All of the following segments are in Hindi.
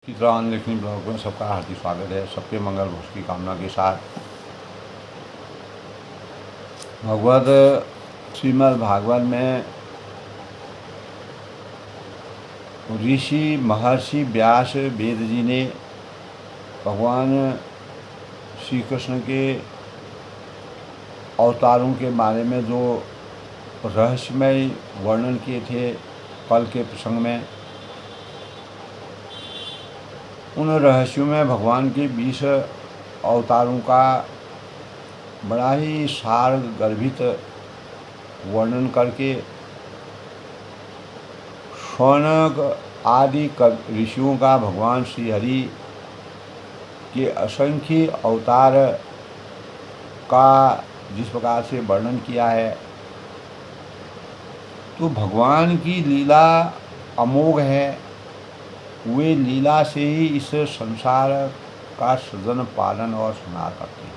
चित्रान लेखनी ब्लॉग में सबका हार्दिक स्वागत है। सबके मंगल भोज की कामना के साथ भगवत श्रीमद् भागवत में ऋषि महर्षि व्यास वेद जी ने भगवान श्री कृष्ण के अवतारों के बारे में जो रहस्यमय वर्णन किए थे कल के प्रसंग में, उन रहस्यों में भगवान के 20 अवतारों का बड़ा ही सार गर्भित वर्णन करके शौनक आदि ऋषियों का भगवान श्री हरि के असंख्य अवतार का जिस प्रकार से वर्णन किया है, तो भगवान की लीला अमोघ है। वे लीला से ही इस संसार का सृजन पालन और संहार करते हैं,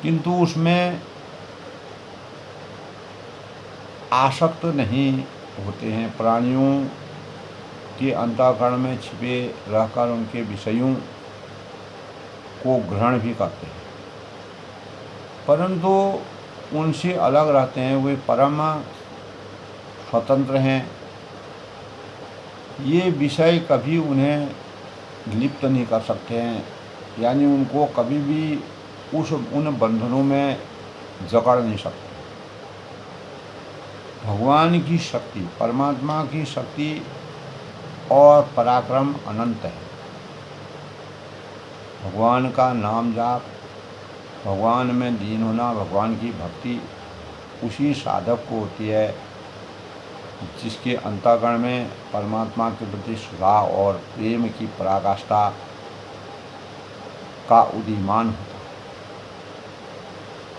किंतु उसमें आसक्त नहीं होते हैं। प्राणियों के अंतःकरण में छिपे रहकर उनके विषयों को ग्रहण भी करते हैं, परंतु उनसे अलग रहते हैं। वे परम स्वतंत्र हैं। ये विषय कभी उन्हें लिप्त नहीं कर सकते हैं, यानी उनको कभी भी उन बंधनों में जकड़ नहीं सकते। भगवान की शक्ति, परमात्मा की शक्ति और पराक्रम अनंत है। भगवान का नाम जाप, भगवान में लीन होना, भगवान की भक्ति उसी साधक को होती है जिसके अंतःकरण में परमात्मा के प्रति श्रद्धा और प्रेम की पराकाष्ठा का उदीयमान होता है।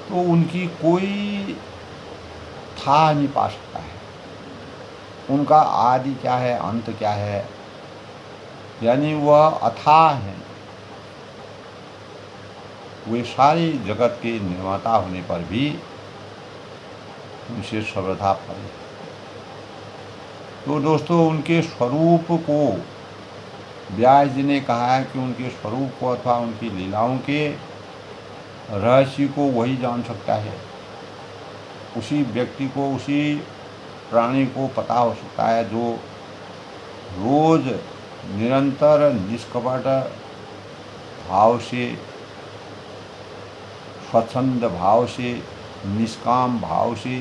तो उनकी कोई था नहीं पा सकता है। उनका आदि क्या है, अंत क्या है, यानी वह अथाह है। वे सारे जगत के निर्माता होने पर भी उनसे सर्वथा परे। तो दोस्तों, उनके स्वरूप को व्यास जी ने कहा है कि उनके स्वरूप को अथवा उनकी लीलाओं के रहस्य को वही जान सकता है। उसी व्यक्ति को, उसी प्राणी को पता हो सकता है जो रोज निरंतर निष्कपट भाव से, स्वच्छंद भाव से, निष्काम भाव से,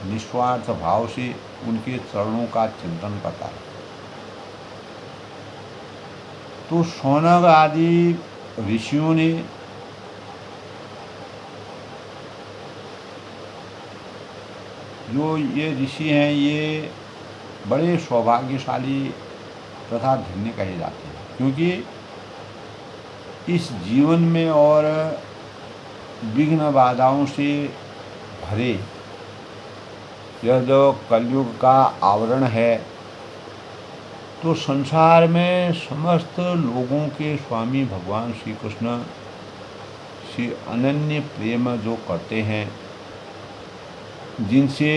निस्वार्थ भाव से उनके चरणों का चिंतन करता है। तो शौनक आदि ऋषियों ने जो ये ऋषि हैं, ये बड़े सौभाग्यशाली तथा धन्य कहे जाते हैं, क्योंकि इस जीवन में और विघ्न बाधाओं से भरे यह जो कलयुग का आवरण है, तो संसार में समस्त लोगों के स्वामी भगवान श्री कृष्ण श्री अनन्य प्रेम जो करते हैं, जिनसे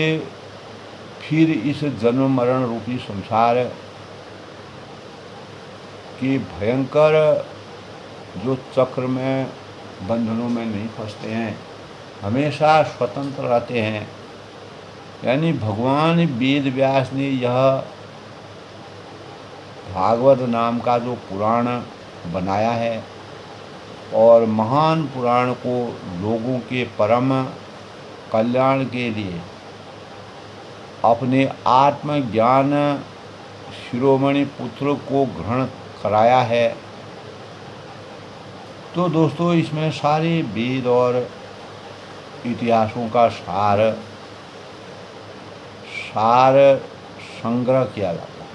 फिर इस जन्म मरण रूपी संसार के भयंकर जो चक्र में बंधनों में नहीं फंसते हैं, हमेशा स्वतंत्र रहते हैं। यानी भगवान वेद व्यास ने यह भागवत नाम का जो पुराण बनाया है, और महान पुराण को लोगों के परम कल्याण के लिए अपने आत्मज्ञान शिरोमणि पुत्र को ग्रहण कराया है। तो दोस्तों, इसमें सारे वेद और इतिहासों का सार संग्रह किया जाता है।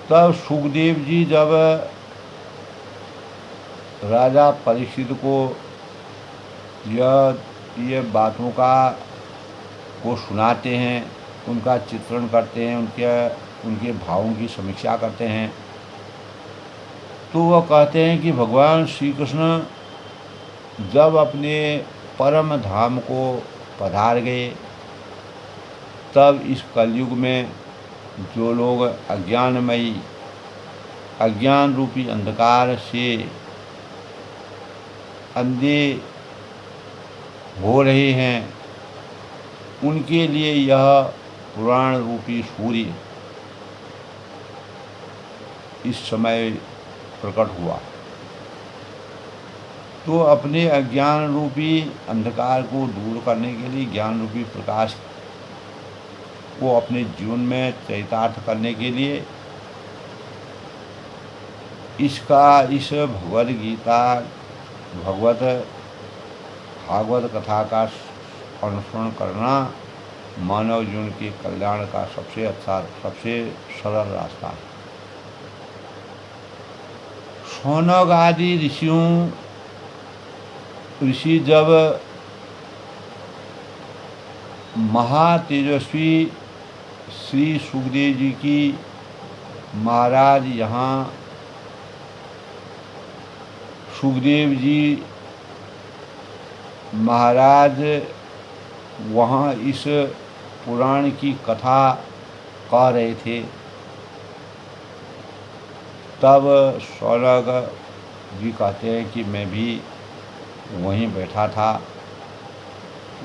तब सुखदेव जी जब राजा परीक्षित को ये बातों को सुनाते हैं, उनका चित्रण करते हैं, उनके भावों की समीक्षा करते हैं, तो वह कहते हैं कि भगवान श्री कृष्ण जब अपने परम धाम को पधार गए, तब इस कलयुग में जो लोग अज्ञान रूपी अंधकार से अंधे हो रहे हैं, उनके लिए यह पुराण रूपी सूर्य इस समय प्रकट हुआ। तो अपने अज्ञान रूपी अंधकार को दूर करने के लिए, ज्ञान रूपी प्रकाश को अपने जीवन में चरितार्थ करने के लिए इस भगवद गीता, भागवत कथा का अनुसरण करना मानव जीवन के कल्याण का सबसे अच्छा, सबसे सरल रास्ता है। शौनक आदि ऋषि जब महातेजस्वी श्री सुखदेव जी की महाराज यहाँ सुखदेव जी महाराज वहाँ इस पुराण की कथा कह रहे थे, तब शौनक जी कहते हैं कि मैं भी वहीं बैठा था।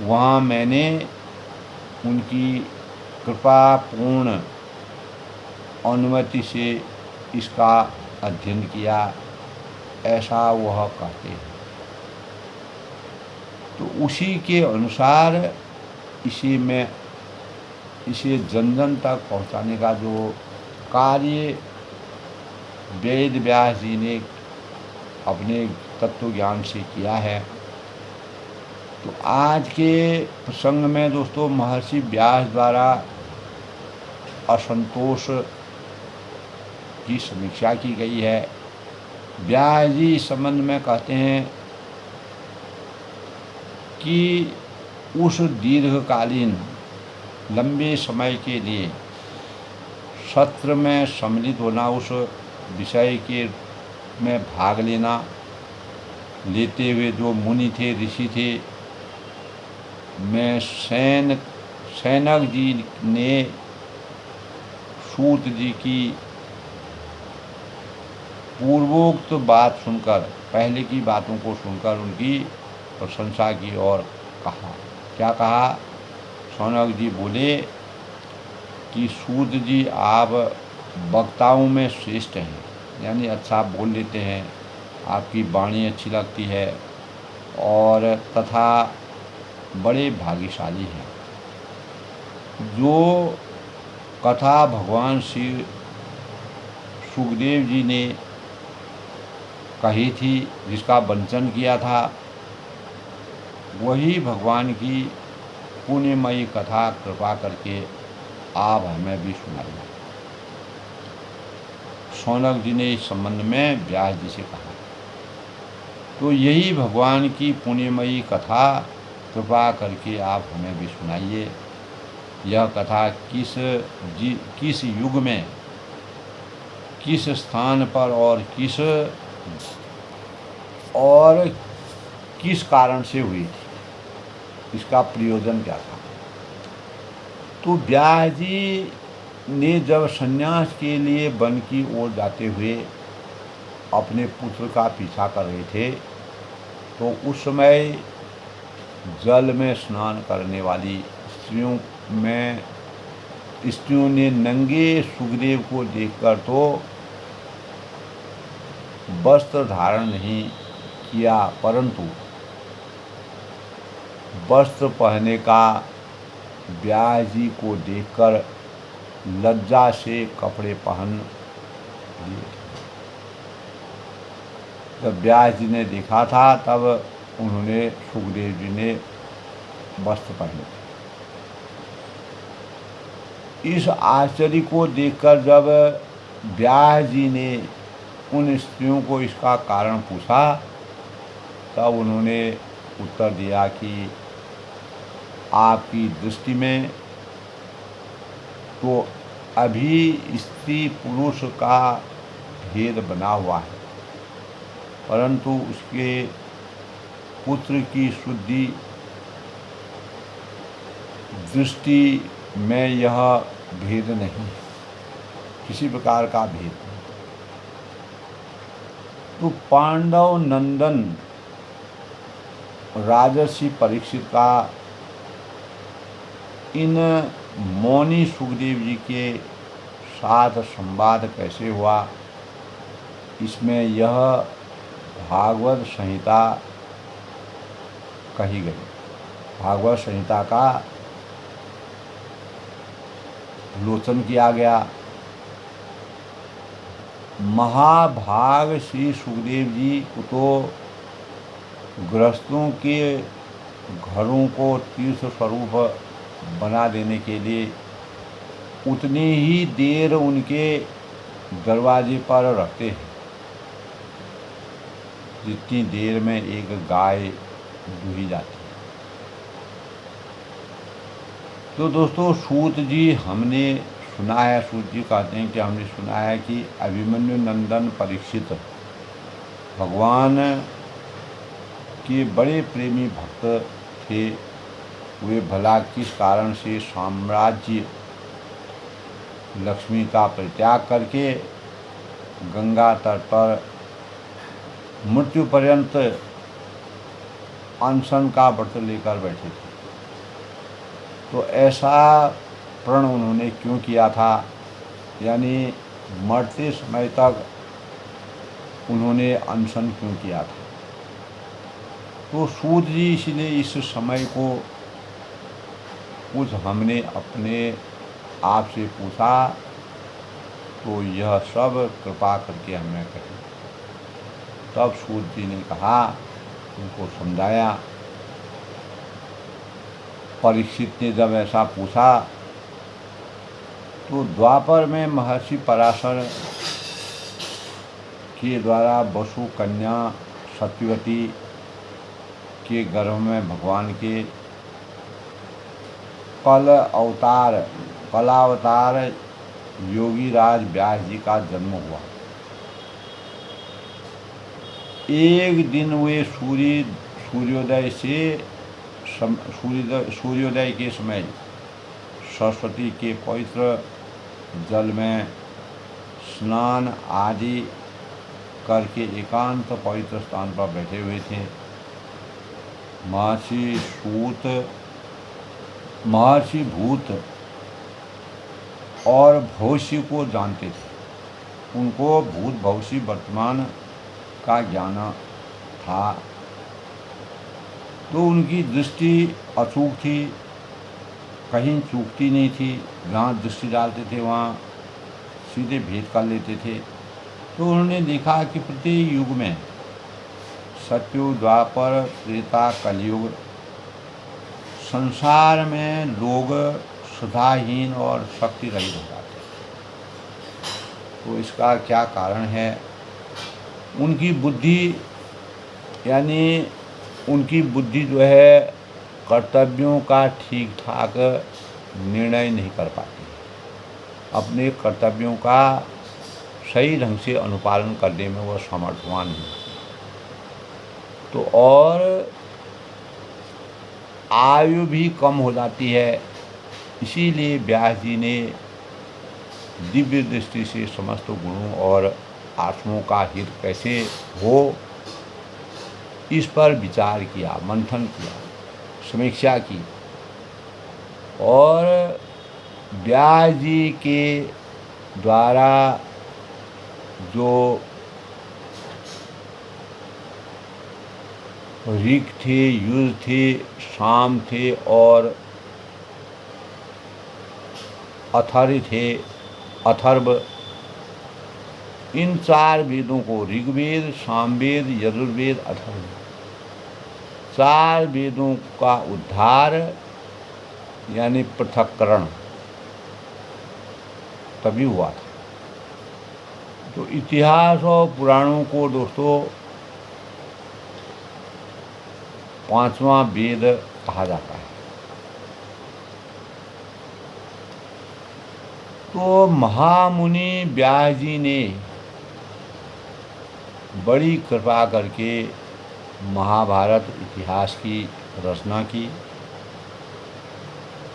वहाँ मैंने उनकी कृपापूर्ण अनुमति से इसका अध्ययन किया, ऐसा वह कहते हैं। तो उसी के अनुसार इसे जन जन तक पहुँचाने का जो कार्य वेद व्यास जी ने अपने तत्व ज्ञान से किया है। तो आज के प्रसंग में दोस्तों महर्षि व्यास द्वारा असंतोष की समीक्षा की गई है। व्यास जी इस संबंध में कहते हैं कि उस दीर्घकालीन लंबे समय के लिए सत्र में सम्मिलित होना, उस विषय के में भाग लेते हुए जो मुनि थे, ऋषि थे, मैं सैनक जी ने सूत जी की पूर्वोक्त बात सुनकर, पहले की बातों को सुनकर उनकी प्रशंसा की और कहा। क्या कहा? सौनक जी बोले कि सूत जी आप वक्ताओं में श्रेष्ठ हैं, यानी अच्छा बोल लेते हैं, आपकी वाणी अच्छी लगती है और तथा बड़े भाग्यशाली हैं। जो कथा भगवान श्री सुखदेव जी ने कही थी, जिसका वंचन किया था, वही भगवान की पुण्यमयी कथा कृपा करके आप हमें भी सुनाइए। शौनक जी ने इस संबंध में व्यास जी से कहा। तो यही भगवान की पुण्यमयी कथा कृपा करके आप हमें भी सुनाइए। यह कथा किस युग में, किस स्थान पर और किस कारण से हुई थी, इसका प्रयोजन क्या था। तो व्यास जी ने जब सन्यास के लिए वन की ओर जाते हुए अपने पुत्र का पीछा कर रहे थे, तो उस समय जल में स्नान करने वाली स्त्रियों ने नंगे सुखदेव को देखकर तो वस्त्र धारण नहीं किया, परंतु वस्त्र पहने का व्यास जी को देखकर लज्जा से कपड़े पहन लिए। जब व्यास जी ने देखा था, तब उन्होंने सुखदेव जी ने वस्त्र पहने थे। इस आश्चर्य को देखकर जब व्यास जी ने उन स्त्रियों को इसका कारण पूछा, तब उन्होंने उत्तर दिया कि आपकी दृष्टि में तो अभी स्त्री पुरुष का भेद बना हुआ है, परंतु उसके पुत्र की शुद्धि दृष्टि में यह भेद नहीं है। किसी प्रकार का भेद नहीं। तो पांडव नंदन राजर्षि परीक्षित का इन मौनी सुखदेव जी के साथ संवाद कैसे हुआ, इसमें यह भागवत संहिता कही गई। भागवत संहिता का लोचन किया गया। महाभाग श्री सुखदेव जी को तो गृहस्थों के घरों को तीर्थ स्वरूप बना देने के लिए उतनी ही देर उनके दरवाजे पर रखते हैं जितनी देर में एक गाय दूही जाती है। तो दोस्तों, सूत जी हमने सुना है, सूत जी कहते हैं कि हमने सुना है कि अभिमन्यु नंदन परीक्षित भगवान के बड़े प्रेमी भक्त थे। वे भला किस कारण से साम्राज्य लक्ष्मी का परित्याग करके गंगा तट पर मृत्यु पर्यंत अनशन का व्रत लेकर बैठे थे। तो ऐसा प्रण उन्होंने क्यों किया था, यानी मरते समय तक उन्होंने अनशन क्यों किया था। तो सूत जी इसलिए इस समय को कुछ हमने अपने आप से पूछा, तो यह सब कृपा करके हमने कही। तब सूत जी ने कहा, उनको समझाया। परीक्षित ने जब ऐसा पूछा तो द्वापर में महर्षि पराशर के द्वारा वसु कन्या सत्यवती के गर्भ में भगवान के कलावतार योगीराज व्यास जी का जन्म हुआ। एक दिन वे सूर्योदय के समय सरस्वती के पवित्र जल में स्नान आदि करके एकांत पवित्र स्थान पर बैठे हुए थे। महर्षि भूत और भविष्य को जानते थे। उनको भूत भविष्य वर्तमान का ज्ञान था। तो उनकी दृष्टि अचूक थी, कहीं चूकती नहीं थी। जहाँ दृष्टि डालते थे वहाँ सीधे भेद कर लेते थे। तो उन्होंने देखा कि प्रत्येक युग में सतयुग, द्वापर, त्रेता, कलयुग संसार में लोग श्रद्धाहीन और शक्ति रहित हो जाते। तो इसका क्या कारण है? उनकी बुद्धि, यानी उनकी बुद्धि जो है कर्तव्यों का ठीक ठाक निर्णय नहीं कर पाती, अपने कर्तव्यों का सही ढंग से अनुपालन करने में वह समर्थवान नहीं। तो और आयु भी कम हो जाती है। इसीलिए व्यास जी ने दिव्य दृष्टि से समस्त गुणों और आत्माओं का हित कैसे हो, इस पर विचार किया, मंथन किया, समीक्षा की। और व्यास जी के द्वारा जो ऋक् थे, युज थे, साम थे और अथर्व, इन चार वेदों को, ऋग्वेद, सामवेद, यजुर्वेद, अथर्ववेद, चार वेदों का उद्धार यानी पृथक्करण तभी हुआ था। तो इतिहास और पुराणों को दोस्तों पांचवा वेद कहा जाता है। तो महामुनि व्यास जी ने बड़ी कृपा करके महाभारत इतिहास की रचना की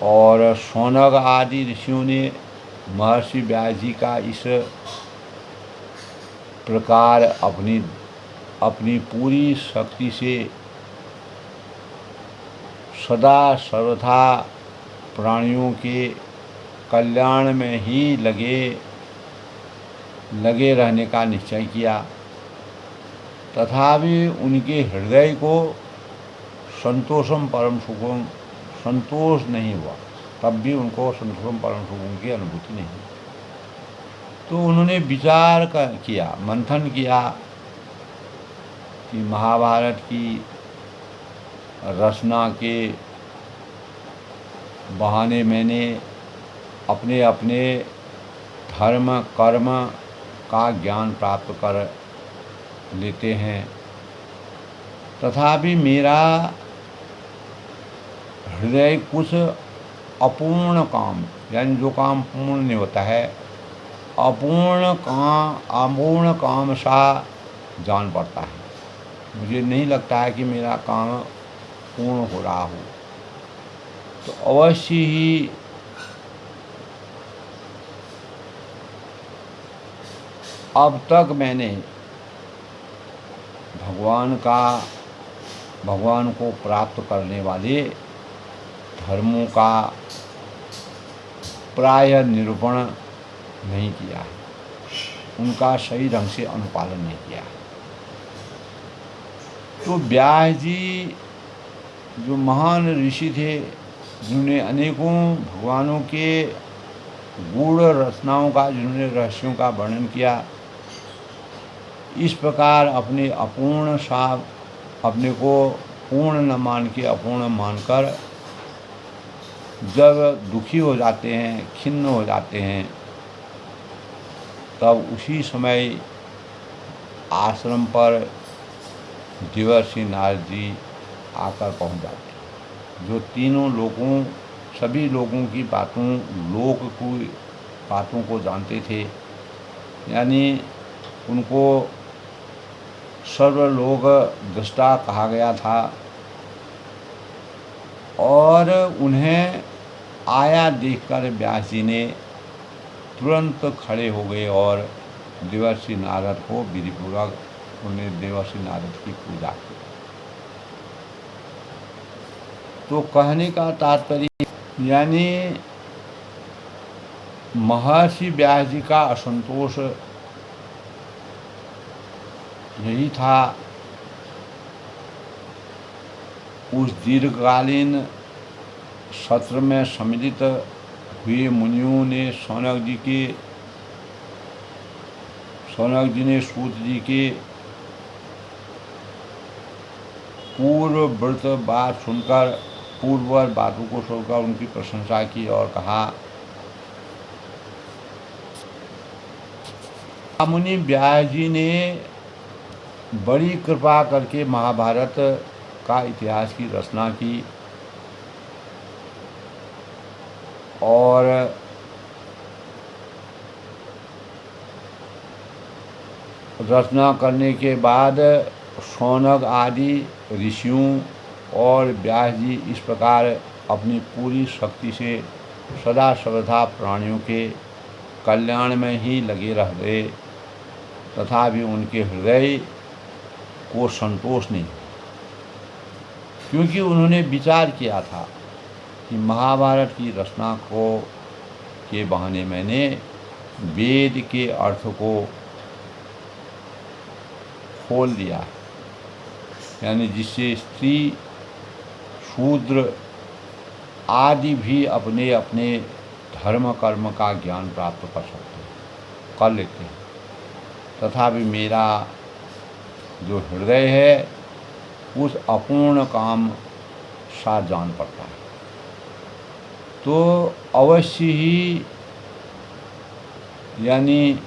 और शौनक आदि ऋषियों ने महर्षि व्यास जी का इस प्रकार अपनी पूरी शक्ति से सदा सर्वथा प्राणियों के कल्याण में ही लगे रहने का निश्चय किया, तथापि उनके हृदय को संतोषम परम सुखम संतोष नहीं हुआ, तब भी उनको संतोषम परम सुखम की अनुभूति नहीं। तो उन्होंने विचार किया, मंथन किया कि महाभारत की रचना के बहाने मैंने अपने अपने धर्म कर्म का ज्ञान प्राप्त कर लेते हैं, तथापि मेरा हृदय कुछ अपूर्ण काम, यानी जो काम पूर्ण नहीं होता है, अपूर्ण काम सा जान पड़ता है। मुझे नहीं लगता है कि मेरा काम पूर्ण हो रहा हो। तो अवश्य ही अब तक मैंने भगवान को प्राप्त करने वाले धर्मों का प्राय निरूपण नहीं किया है, उनका सही ढंग से अनुपालन नहीं किया है। तो व्यास जी जो महान ऋषि थे, जिन्होंने अनेकों भगवानों के गूढ़ रचनाओं का, जिन्होंने रहस्यों का वर्णन किया, इस प्रकार अपने को पूर्ण न मान के अपूर्ण मानकर जब दुखी हो जाते हैं, खिन्न हो जाते हैं, तब उसी समय आश्रम पर देवर्षि नारद जी आकर पहुंच जाते हैं, जो तीनों लोगों, सभी लोगों की बातों को जानते थे, यानी उनको सर्वलोक दृष्टा कहा गया था। और उन्हें आया देखकर व्यास जी ने तुरंत खड़े हो गए और देवर्षि नारद को विधिपूर्वक उन्हें देवर्षि नारद की पूजा की। तो कहने का तात्पर्य यानी महर्षि व्यास जी का असंतोष यही था, उस दीर्घकालीन सत्र में सम्मिलित हुए मुनियों ने सौनक जी ने सूत जी के पूर्ववर्त बातों को सुनकर उनकी प्रशंसा की और कहा, मुनि व्यास जी ने बड़ी कृपा करके महाभारत का इतिहास की रचना की, और रचना करने के बाद शौनक आदि ऋषियों और व्यास जी इस प्रकार अपनी पूरी शक्ति से सदा सर्वथा प्राणियों के कल्याण में ही लगे रह गए, तथापि उनके हृदय को संतोष नहीं, क्योंकि उन्होंने विचार किया था कि महाभारत की रचना के बहाने मैंने वेद के अर्थ को खोल दिया, यानी जिससे स्त्री शूद्र आदि भी अपने अपने धर्म कर्म का ज्ञान प्राप्त कर लेते हैं, तथापि मेरा जो हृदय है उस अपूर्ण काम सा जान पड़ता है। तो अवश्य ही यानी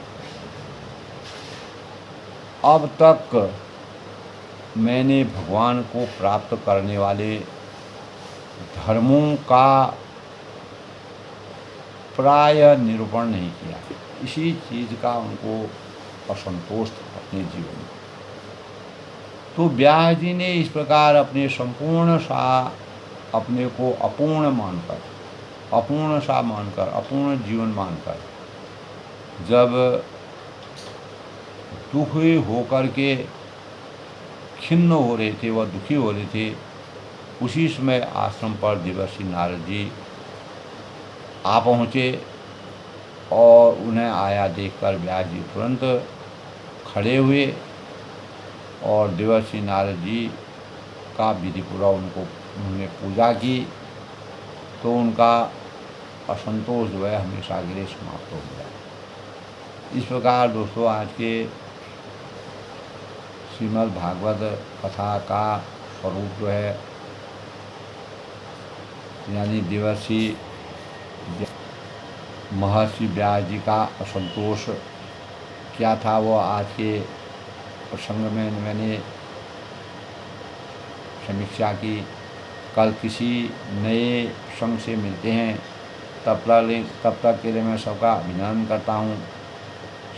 अब तक मैंने भगवान को प्राप्त करने वाले धर्मों का प्राय निरूपण नहीं किया, इसी चीज़ का उनको असंतोष था अपने जीवन में। तो व्यास जी ने इस प्रकार अपने अपने को अपूर्ण मानकर, अपूर्ण जीवन मानकर जब दुखी होकर के खिन्न हो रहे थे, वह दुखी हो रहे थे, उसी समय आश्रम पर देवर्षि नारद जी आ पहुँचे और उन्हें आया देखकर व्यास जी तुरंत खड़े हुए और देवर्षि नारद जी का विधिपूर्वक उन्होंने पूजा की, तो उनका असंतोष जो है हमेशा के लिए समाप्त हो गया। इस प्रकार दोस्तों आज के श्रीमद् भागवत कथा का स्वरूप जो है, यानी देवर्षि महर्षि व्यास जी का असंतोष क्या था, वो आज के प्रसंग में मैंने समीक्षा की। कल किसी नए प्रसंग से मिलते हैं, तब तक के लिए मैं सबका अभिनंदन करता हूँ,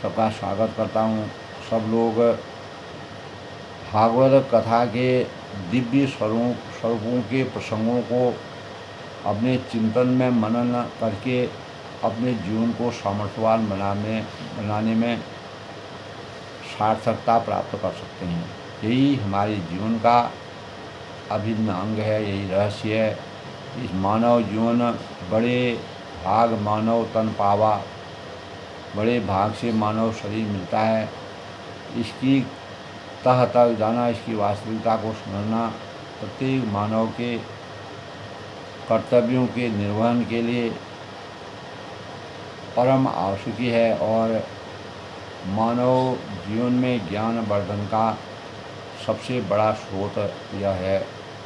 सबका स्वागत करता हूँ। सब लोग भागवत कथा के दिव्य स्वरूपों के प्रसंगों को अपने चिंतन में मनन करके अपने जीवन को सामर्थ्यवान बनाने में सार्थकता प्राप्त कर सकते हैं। यही हमारे जीवन का अभिन्न अंग है, यही रहस्य है। इस मानव जीवन बड़े भाग मानव तन पावा, बड़े भाग से मानव शरीर मिलता है। इसकी तह तक जाना, इसकी वास्तविकता को समझना प्रत्येक मानव के कर्तव्यों के निर्वहन के लिए परम आवश्यकी है और मानव जीवन में ज्ञान वर्धन का सबसे बड़ा स्रोत यह है।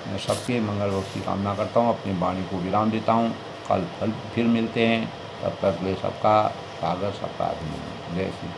मैं सबके मंगल की कामना करता हूँ, अपनी वाणी को विराम देता हूँ। कल फिर मिलते हैं, तब तक ले सबका स्वागत, सबका अभिनंदन। जय श्री